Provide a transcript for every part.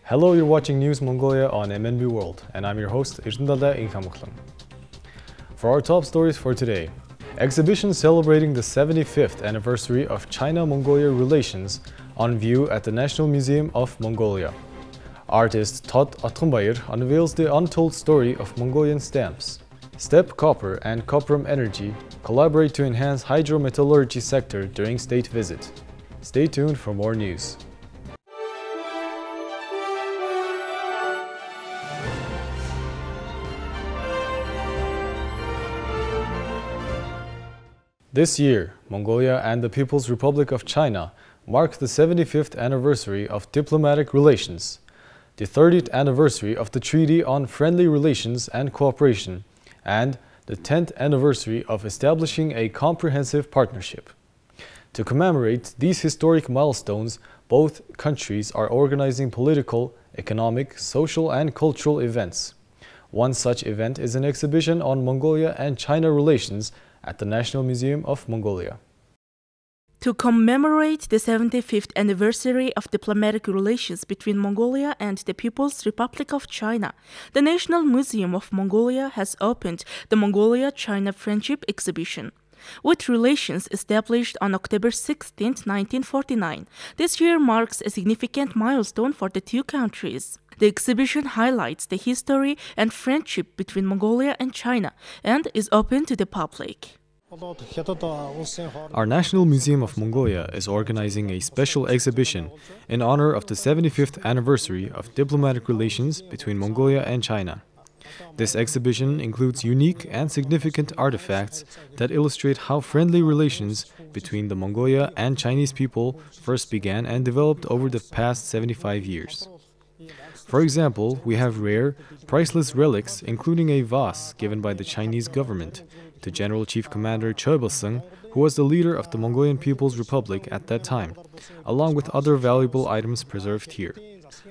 Hello, you're watching News Mongolia on MNB World, and I'm your host, Irtundalda Inkamuklam. For our top stories for today, exhibition celebrating the 75th anniversary of China-Mongolia relations on view at the National Museum of Mongolia. Artist Otgonbayar unveils the untold story of Mongolian stamps. Steppe Copper and Cuprum Energy collaborate to enhance hydrometallurgy sector during state visit. Stay tuned for more news. This year, Mongolia and the People's Republic of China mark the 75th anniversary of diplomatic relations, the 30th anniversary of the Treaty on Friendly Relations and Cooperation, and the 10th anniversary of establishing a comprehensive partnership. To commemorate these historic milestones, both countries are organizing political, economic, social, and cultural events. One such event is an exhibition on Mongolia and China relations at the National Museum of Mongolia. To commemorate the 75th anniversary of diplomatic relations between Mongolia and the People's Republic of China, the National Museum of Mongolia has opened the Mongolia-China Friendship Exhibition. With relations established on October 16, 1949, this year marks a significant milestone for the two countries. The exhibition highlights the history and friendship between Mongolia and China and is open to the public. Our National Museum of Mongolia is organizing a special exhibition in honor of the 75th anniversary of diplomatic relations between Mongolia and China. This exhibition includes unique and significant artifacts that illustrate how friendly relations between the Mongolia and Chinese people first began and developed over the past 75 years. For example, we have rare, priceless relics, including a vase given by the Chinese government to General Chief Commander Chöbelsung, who was the leader of the Mongolian People's Republic at that time, along with other valuable items preserved here.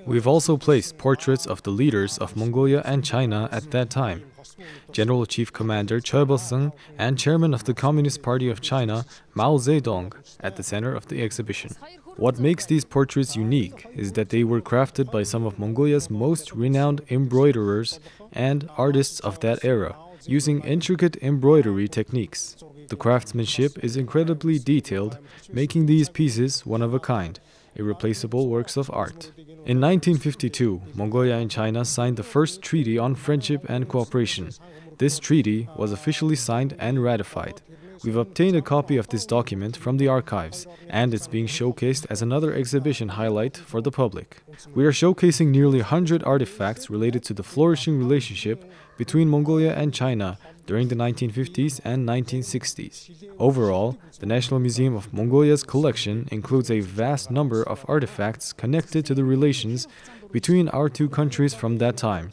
We've also placed portraits of the leaders of Mongolia and China at that time. General Chief Commander Chöbelsung and Chairman of the Communist Party of China, Mao Zedong, at the center of the exhibition. What makes these portraits unique is that they were crafted by some of Mongolia's most renowned embroiderers and artists of that era, using intricate embroidery techniques. The craftsmanship is incredibly detailed, making these pieces one of a kind, irreplaceable works of art. In 1952, Mongolia and China signed the first treaty on friendship and cooperation. This treaty was officially signed and ratified. We've obtained a copy of this document from the archives, and it's being showcased as another exhibition highlight for the public. We are showcasing nearly 100 artifacts related to the flourishing relationship between Mongolia and China during the 1950s and 1960s. Overall, the National Museum of Mongolia's collection includes a vast number of artifacts connected to the relations between our two countries from that time,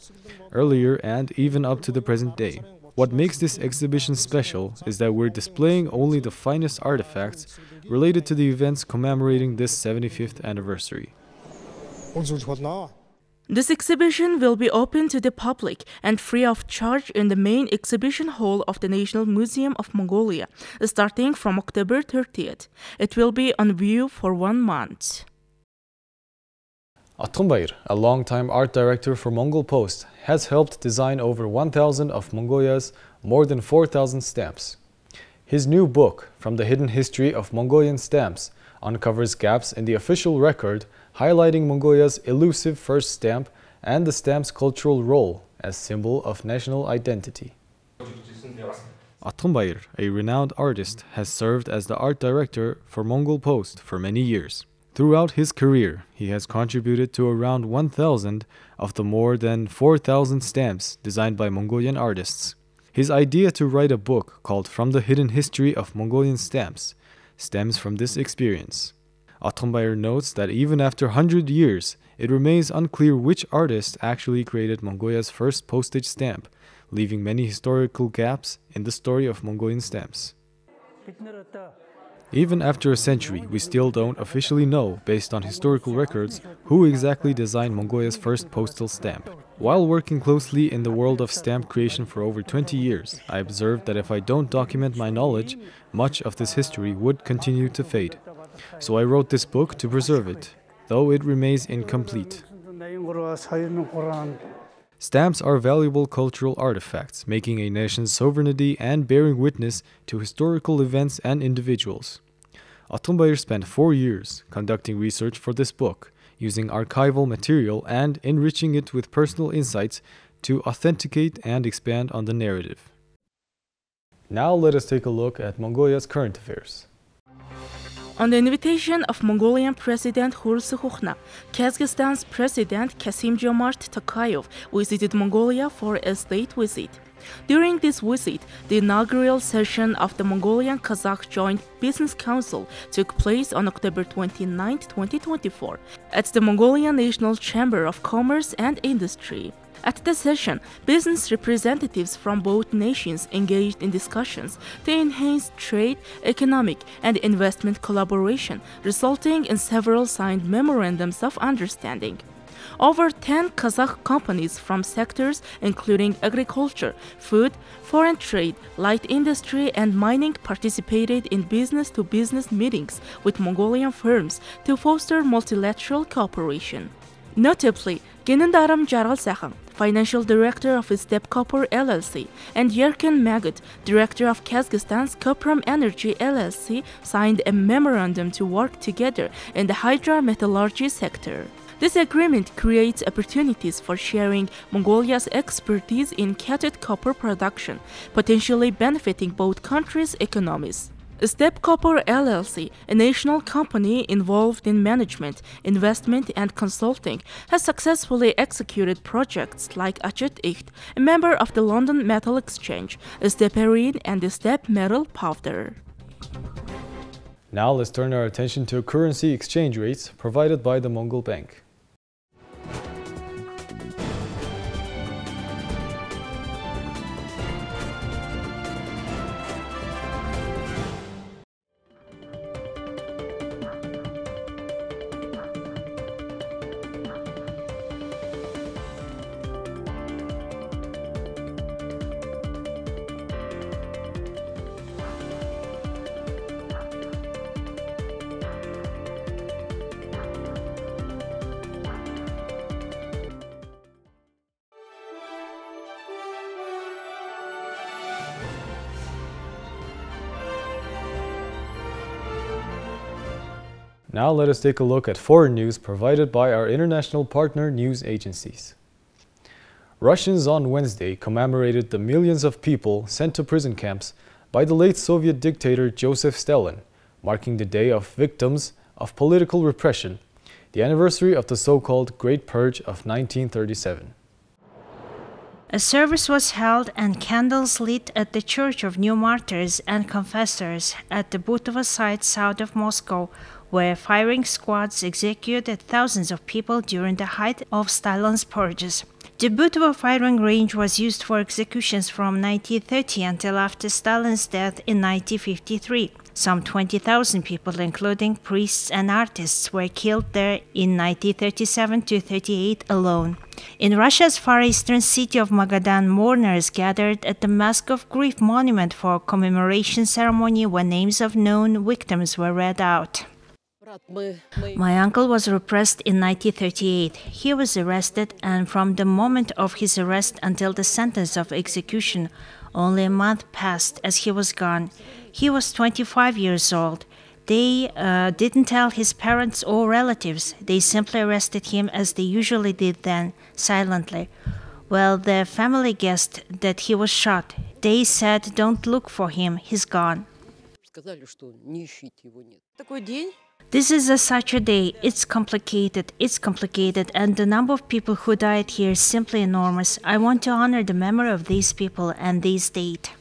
earlier and even up to the present day. What makes this exhibition special is that we're displaying only the finest artifacts related to the events commemorating this 75th anniversary. This exhibition will be open to the public and free of charge in the main exhibition hall of the National Museum of Mongolia, starting from October 30th. It will be on view for 1 month. Otgonbayar, a longtime art director for Mongol Post, has helped design over 1,000 of Mongolia's more than 4,000 stamps. His new book, From the Hidden History of Mongolian Stamps, uncovers gaps in the official record, highlighting Mongolia's elusive first stamp and the stamp's cultural role as symbol of national identity. Otgonbayar, a renowned artist, has served as the art director for Mongol Post for many years. Throughout his career, he has contributed to around 1,000 of the more than 4,000 stamps designed by Mongolian artists. His idea to write a book called From the Hidden History of Mongolian Stamps stems from this experience. Otgonbayar notes that even after 100 years, it remains unclear which artist actually created Mongolia's first postage stamp, leaving many historical gaps in the story of Mongolian stamps. Even after a century, we still don't officially know, based on historical records, who exactly designed Mongolia's first postal stamp. While working closely in the world of stamp creation for over 20 years, I observed that if I don't document my knowledge, much of this history would continue to fade. So I wrote this book to preserve it, though it remains incomplete. Stamps are valuable cultural artifacts, making a nation's sovereignty and bearing witness to historical events and individuals. Otgonbayar spent 4 years conducting research for this book, using archival material and enriching it with personal insights to authenticate and expand on the narrative. Now let us take a look at Mongolia's current affairs. On the invitation of Mongolian President Hurulsukhna, Kazakhstan's President Kassym-Jomart Tokayev visited Mongolia for a state visit. During this visit, the inaugural session of the Mongolian-Kazakh Joint Business Council took place on October 29, 2024, at the Mongolian National Chamber of Commerce and Industry. At the session, business representatives from both nations engaged in discussions to enhance trade, economic, and investment collaboration, resulting in several signed memorandums of understanding. Over 10 Kazakh companies from sectors including agriculture, food, foreign trade, light industry, and mining participated in business-to-business meetings with Mongolian firms to foster multilateral cooperation. Notably, Genendaram Jaralsakhan, Financial Director of Steppe Copper LLC, and Yerken Magut, Director of Kazakhstan's Cuprum Energy LLC, signed a memorandum to work together in the hydrometallurgy sector. This agreement creates opportunities for sharing Mongolia's expertise in cathode copper production, potentially benefiting both countries' economies. Steppe Copper LLC, a national company involved in management, investment, and consulting, has successfully executed projects like Achet Icht, a member of the London Metal Exchange, Steppe and the Steppe Metal Powder. Now let's turn our attention to currency exchange rates provided by the Mongol Bank. Now let us take a look at foreign news provided by our international partner news agencies. Russians on Wednesday commemorated the millions of people sent to prison camps by the late Soviet dictator Joseph Stalin, marking the day of victims of political repression, the anniversary of the so-called Great Purge of 1937. A service was held and candles lit at the Church of New Martyrs and Confessors at the Butovo site south of Moscow, where firing squads executed thousands of people during the height of Stalin's purges. The Butovo firing range was used for executions from 1930 until after Stalin's death in 1953. Some 20,000 people, including priests and artists, were killed there in 1937-38 alone. In Russia's far eastern city of Magadan, mourners gathered at the Mask of Grief monument for a commemoration ceremony where names of known victims were read out. My uncle was repressed in 1938. He was arrested, and from the moment of his arrest until the sentence of execution, only a month passed as he was gone. He was 25 years old. They didn't tell his parents or relatives. They simply arrested him as they usually did then, silently. Well, the family guessed that he was shot. They said, "Don't look for him, he's gone." This is such a day. It's complicated, and the number of people who died here is simply enormous. I want to honor the memory of these people and this date.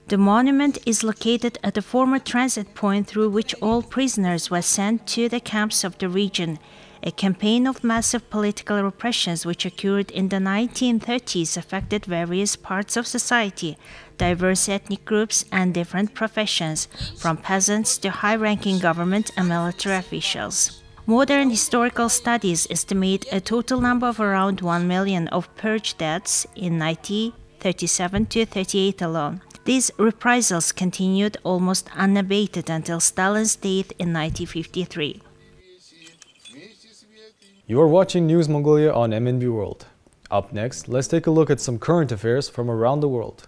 The monument is located at a former transit point through which all prisoners were sent to the camps of the region. A campaign of massive political repressions which occurred in the 1930s affected various parts of society, diverse ethnic groups and different professions, from peasants to high-ranking government and military officials. Modern historical studies estimate a total number of around 1 million of purge deaths in 1937-38 alone. These reprisals continued almost unabated until Stalin's death in 1953. You are watching News Mongolia on MNB World. Up next, let's take a look at some current affairs from around the world.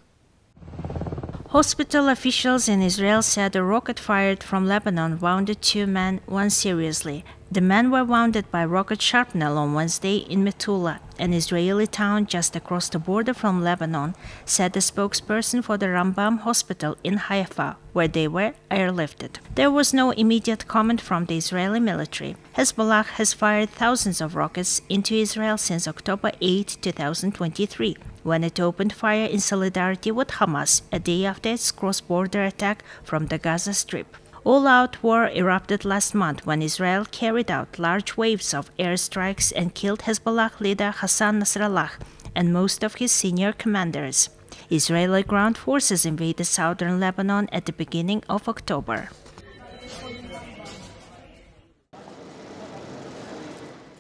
Hospital officials in Israel said a rocket fired from Lebanon wounded 2 men, one seriously. The men were wounded by rocket shrapnel on Wednesday in Metula, an Israeli town just across the border from Lebanon, said the spokesperson for the Rambam Hospital in Haifa, where they were airlifted. There was no immediate comment from the Israeli military. Hezbollah has fired thousands of rockets into Israel since October 8, 2023, when it opened fire in solidarity with Hamas a day after its cross-border attack from the Gaza Strip. All-out war erupted last month when Israel carried out large waves of airstrikes and killed Hezbollah leader Hassan Nasrallah and most of his senior commanders. Israeli ground forces invaded southern Lebanon at the beginning of October.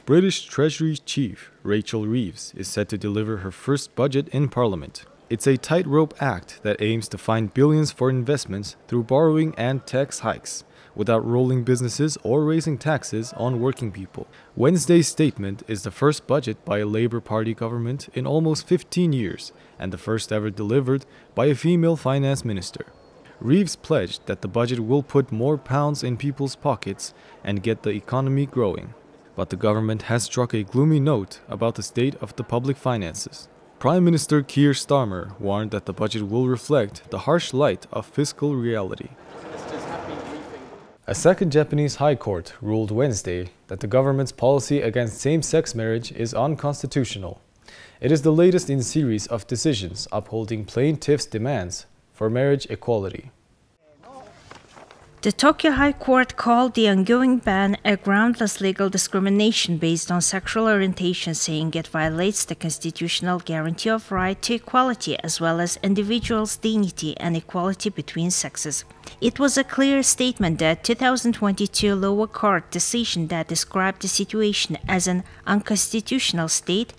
British Treasury Chief Rachel Reeves is set to deliver her first budget in Parliament. It's a tightrope act that aims to find billions for investments through borrowing and tax hikes, without rolling businesses or raising taxes on working people. Wednesday's statement is the first budget by a Labour Party government in almost 15 years, and the first ever delivered by a female finance minister. Reeves pledged that the budget will put more pounds in people's pockets and get the economy growing. But the government has struck a gloomy note about the state of the public finances. Prime Minister Keir Starmer warned that the budget will reflect the harsh light of fiscal reality. A second Japanese High Court ruled Wednesday that the government's policy against same-sex marriage is unconstitutional. It is the latest in a series of decisions upholding plaintiffs' demands for marriage equality. The Tokyo High Court called the ongoing ban a groundless legal discrimination based on sexual orientation, saying it violates the constitutional guarantee of right to equality as well as individuals' dignity and equality between sexes. It was a clear statement that 2022 lower court decision that described the situation as an unconstitutional state.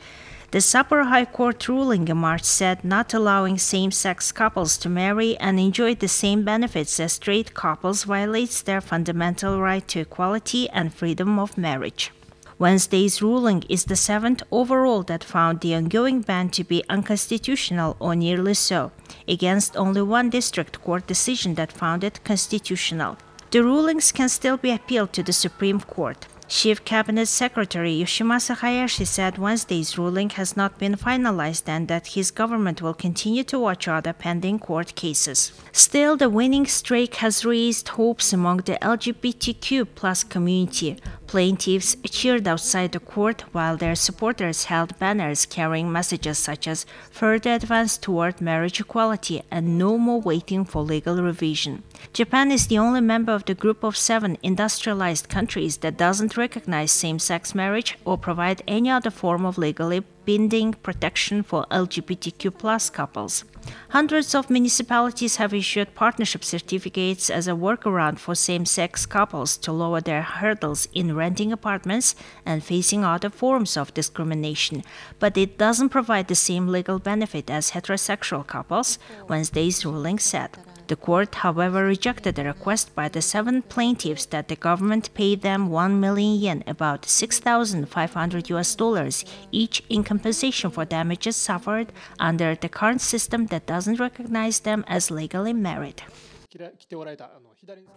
The Upper High Court ruling in March said not allowing same-sex couples to marry and enjoy the same benefits as straight couples violates their fundamental right to equality and freedom of marriage. Wednesday's ruling is the 7th overall that found the ongoing ban to be unconstitutional or nearly so, against only one district court decision that found it constitutional. The rulings can still be appealed to the Supreme Court. Chief Cabinet Secretary Yoshimasa Hayashi said Wednesday's ruling has not been finalized and that his government will continue to watch other pending court cases. Still, the winning streak has raised hopes among the LGBTQ+ community. Plaintiffs cheered outside the court while their supporters held banners carrying messages such as further advance toward marriage equality and no more waiting for legal revision. Japan is the only member of the group of 7 industrialized countries that doesn't recognize same-sex marriage or provide any other form of legally binding protection for LGBTQ+ couples. Hundreds of municipalities have issued partnership certificates as a workaround for same-sex couples to lower their hurdles in renting apartments and facing other forms of discrimination, but it doesn't provide the same legal benefit as heterosexual couples, Wednesday's ruling said. The court, however, rejected a request by the 7 plaintiffs that the government pay them 1 million yen, about $6,500 each, in compensation for damages suffered under the current system that doesn't recognize them as legally married.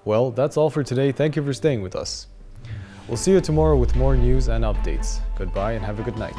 Well, that's all for today. Thank you for staying with us. We'll see you tomorrow with more news and updates. Goodbye and have a good night.